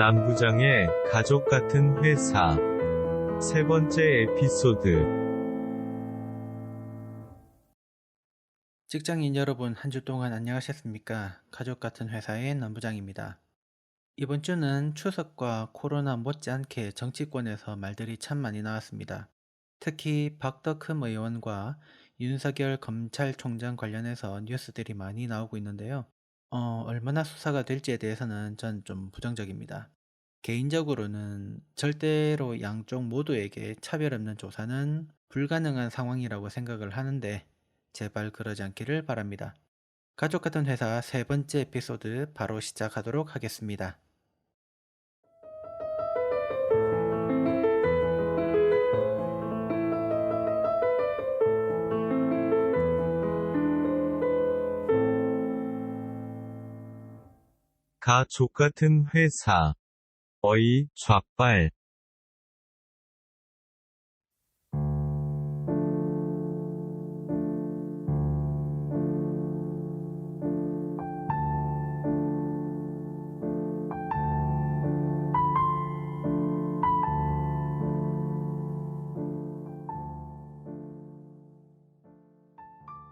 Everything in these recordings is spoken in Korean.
남부장의 가족 같은 회사 세 번째 에피소드. 직장인 여러분, 한 주 동안 안녕하셨습니까? 가족 같은 회사의 남부장입니다. 이번 주는 추석과 코로나 못지않게 정치권에서 말들이 참 많이 나왔습니다. 특히 박덕흠 의원과 윤석열 검찰총장 관련해서 뉴스들이 많이 나오고 있는데요. 얼마나 수사가 될지에 대해서는 전 좀 부정적입니다. 개인적으로는 절대로 양쪽 모두에게 차별 없는 조사는 불가능한 상황이라고 생각을 하는데 제발 그러지 않기를 바랍니다. 가족 같은 회사 세 번째 에피소드 바로 시작하도록 하겠습니다. 가족 같은 회사. 어이, 좌빨.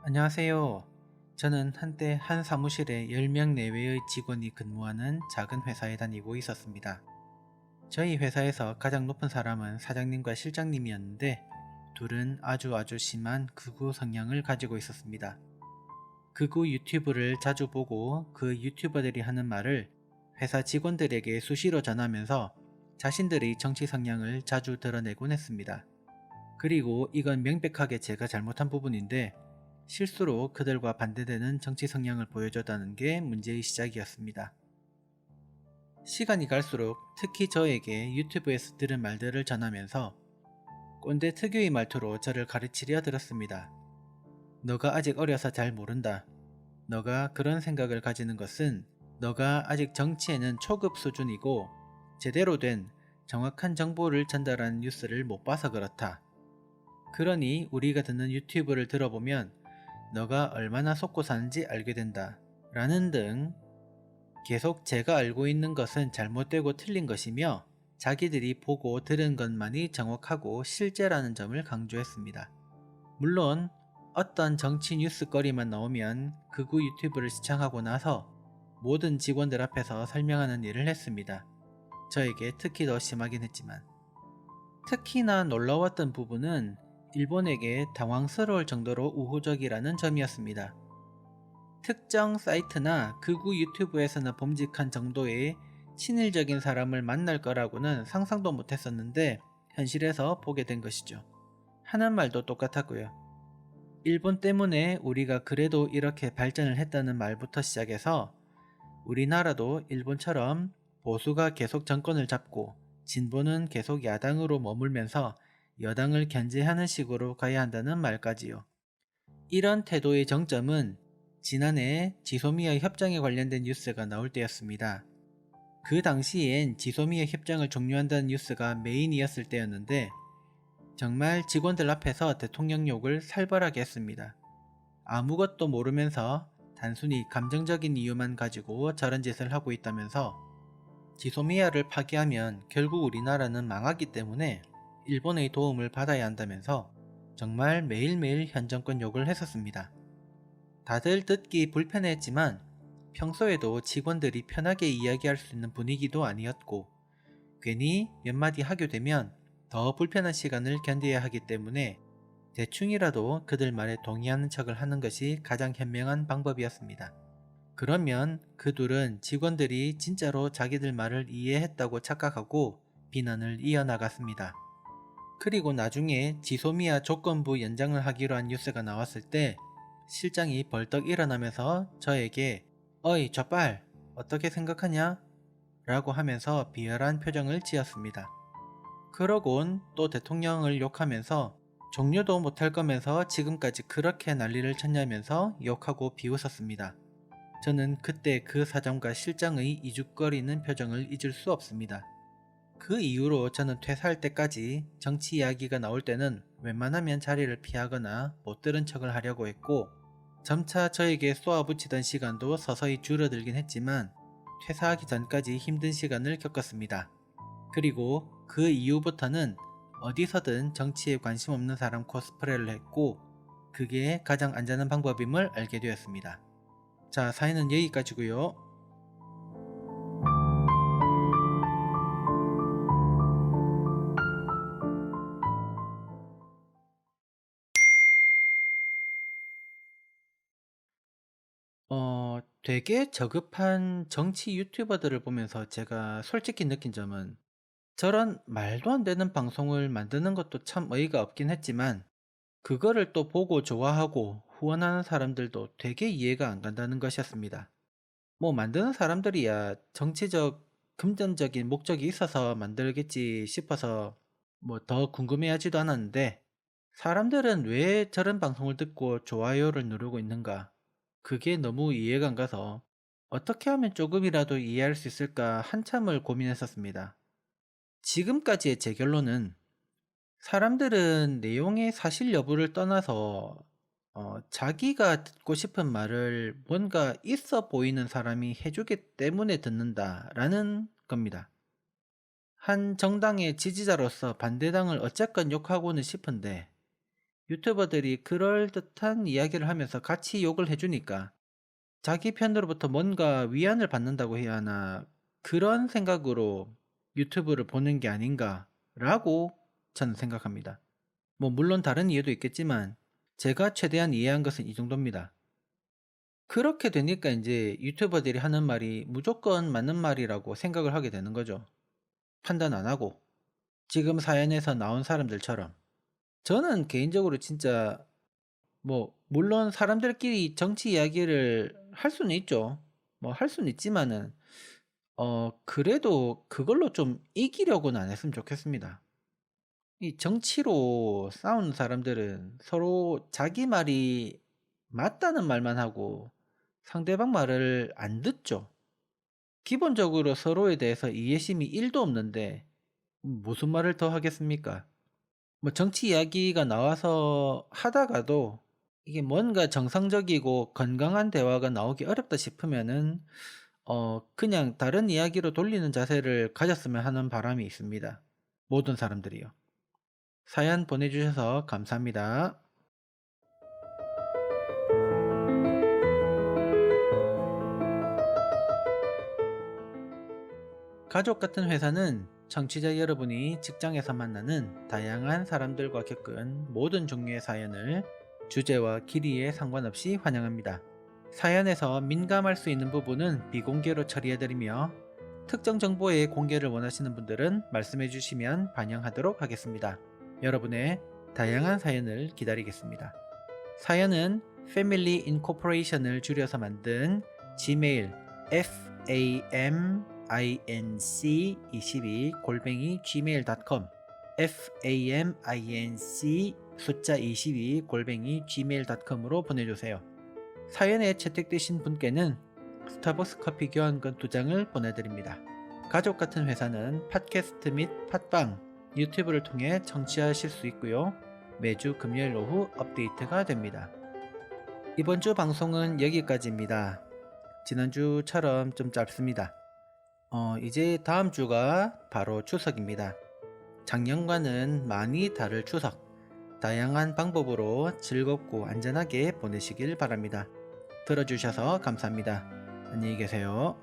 안녕하세요. 저는 한때 한 사무실에 10명 내외의 직원이 근무하는 작은 회사에 다니고 있었습니다. 저희 회사에서 가장 높은 사람은 사장님과 실장님이었는데 둘은 아주 심한 극우 성향을 가지고 있었습니다. 극우 유튜브를 자주 보고 그 유튜버들이 하는 말을 회사 직원들에게 수시로 전하면서 자신들의 정치 성향을 자주 드러내곤 했습니다. 그리고 이건 명백하게 제가 잘못한 부분인데 실수로 그들과 반대되는 정치 성향을 보여줬다는 게 문제의 시작이었습니다. 시간이 갈수록 특히 저에게 유튜브에서 들은 말들을 전하면서 꼰대 특유의 말투로 저를 가르치려 들었습니다. 너가 아직 어려서 잘 모른다. 너가 그런 생각을 가지는 것은 너가 아직 정치에는 초급 수준이고 제대로 된 정확한 정보를 전달하는 뉴스를 못 봐서 그렇다. 그러니 우리가 듣는 유튜브를 들어보면 너가 얼마나 속고 사는지 알게 된다. 라는 등 계속 제가 알고 있는 것은 잘못되고 틀린 것이며 자기들이 보고 들은 것만이 정확하고 실제라는 점을 강조했습니다. 물론 어떤 정치 뉴스거리만 나오면 극우 유튜브를 시청하고 나서 모든 직원들 앞에서 설명하는 일을 했습니다. 저에게 특히 더 심하긴 했지만 특히나 놀라웠던 부분은 일본에게 당황스러울 정도로 우호적이라는 점이었습니다. 특정 사이트나 극우 유튜브에서는 범직한 정도의 친일적인 사람을 만날 거라고는 상상도 못했었는데 현실에서 보게 된 것이죠. 하는 말도 똑같았고요. 일본 때문에 우리가 그래도 이렇게 발전을 했다는 말부터 시작해서 우리나라도 일본처럼 보수가 계속 정권을 잡고 진보는 계속 야당으로 머물면서 여당을 견제하는 식으로 가야 한다는 말까지요. 이런 태도의 정점은 지난해 지소미아 협정에 관련된 뉴스가 나올 때였습니다. 그 당시엔 지소미아 협정을 종료한다는 뉴스가 메인이었을 때였는데 정말 직원들 앞에서 대통령 욕을 살벌하게 했습니다. 아무것도 모르면서 단순히 감정적인 이유만 가지고 저런 짓을 하고 있다면서 지소미아를 파기하면 결국 우리나라는 망하기 때문에 일본의 도움을 받아야 한다면서 정말 매일매일 현 정권 욕을 했었습니다. 다들 듣기 불편했지만 평소에도 직원들이 편하게 이야기할 수 있는 분위기도 아니었고 괜히 몇 마디 하게 되면 더 불편한 시간을 견뎌야 하기 때문에 대충이라도 그들 말에 동의하는 척을 하는 것이 가장 현명한 방법이었습니다. 그러면 그 둘은 직원들이 진짜로 자기들 말을 이해했다고 착각하고 비난을 이어나갔습니다. 그리고 나중에 지소미아 조건부 연장을 하기로 한 뉴스가 나왔을 때 실장이 벌떡 일어나면서 저에게 어이 좌빨 어떻게 생각하냐? 라고 하면서 비열한 표정을 지었습니다. 그러곤 또 대통령을 욕하면서 종료도 못할 거면서 지금까지 그렇게 난리를 쳤냐면서 욕하고 비웃었습니다. 저는 그때 그 사장과 실장의 이죽거리는 표정을 잊을 수 없습니다. 그 이후로 저는 퇴사할 때까지 정치 이야기가 나올 때는 웬만하면 자리를 피하거나 못 들은 척을 하려고 했고 점차 저에게 쏘아붙이던 시간도 서서히 줄어들긴 했지만 퇴사하기 전까지 힘든 시간을 겪었습니다. 그리고 그 이후부터는 어디서든 정치에 관심 없는 사람 코스프레를 했고 그게 가장 안전한 방법임을 알게 되었습니다. 자, 사연은 여기까지고요. 되게 저급한 정치 유튜버들을 보면서 제가 솔직히 느낀 점은 저런 말도 안 되는 방송을 만드는 것도 참 어이가 없긴 했지만 그거를 또 보고 좋아하고 후원하는 사람들도 되게 이해가 안 간다는 것이었습니다. 뭐 만드는 사람들이야 정치적, 금전적인 목적이 있어서 만들겠지 싶어서 뭐 더 궁금해하지도 않았는데 사람들은 왜 저런 방송을 듣고 좋아요를 누르고 있는가? 그게 너무 이해가 안 가서 어떻게 하면 조금이라도 이해할 수 있을까 한참을 고민했었습니다. 지금까지의 제 결론은 사람들은 내용의 사실 여부를 떠나서 자기가 듣고 싶은 말을 뭔가 있어 보이는 사람이 해주기 때문에 듣는다라는 겁니다. 한 정당의 지지자로서 반대당을 어쨌건 욕하고는 싶은데 유튜버들이 그럴듯한 이야기를 하면서 같이 욕을 해주니까 자기 편으로부터 뭔가 위안을 받는다고 해야 하나 그런 생각으로 유튜브를 보는 게 아닌가라고 저는 생각합니다. 뭐 물론 다른 이유도 있겠지만 제가 최대한 이해한 것은 이 정도입니다. 그렇게 되니까 이제 유튜버들이 하는 말이 무조건 맞는 말이라고 생각을 하게 되는 거죠. 판단 안 하고 지금 사연에서 나온 사람들처럼 저는 개인적으로 진짜 뭐 물론 사람들끼리 정치 이야기를 할 수는 있죠. 뭐 할 수는 있지만은 그래도 그걸로 좀 이기려고는 안 했으면 좋겠습니다. 이 정치로 싸우는 사람들은 서로 자기 말이 맞다는 말만 하고 상대방 말을 안 듣죠. 기본적으로 서로에 대해서 이해심이 1도 없는데 무슨 말을 더 하겠습니까? 뭐 정치 이야기가 나와서 하다가도 이게 뭔가 정상적이고 건강한 대화가 나오기 어렵다 싶으면은 그냥 다른 이야기로 돌리는 자세를 가졌으면 하는 바람이 있습니다. 모든 사람들이요. 사연 보내주셔서 감사합니다. 가족 같은 회사는 청취자 여러분이 직장에서 만나는 다양한 사람들과 겪은 모든 종류의 사연을 주제와 길이에 상관없이 환영합니다. 사연에서 민감할 수 있는 부분은 비공개로 처리해드리며 특정 정보의 공개를 원하시는 분들은 말씀해 주시면 반영하도록 하겠습니다. 여러분의 다양한 사연을 기다리겠습니다. 사연은 Family Incorporation을 줄여서 만든 Gmail faminc22@gmail.com faminc 숫자 22@gmail.com으로 보내주세요. 사연에 채택되신 분께는 스타벅스 커피 교환권 2장을 보내드립니다. 가족 같은 회사는 팟캐스트 및 팟빵, 유튜브를 통해 청취하실 수 있고요. 매주 금요일 오후 업데이트가 됩니다. 이번 주 방송은 여기까지입니다. 지난주처럼 좀 짧습니다. 이제 다음 주가 바로 추석입니다. 작년과는 많이 다를 추석, 다양한 방법으로 즐겁고 안전하게 보내시길 바랍니다. 들어주셔서 감사합니다. 안녕히 계세요.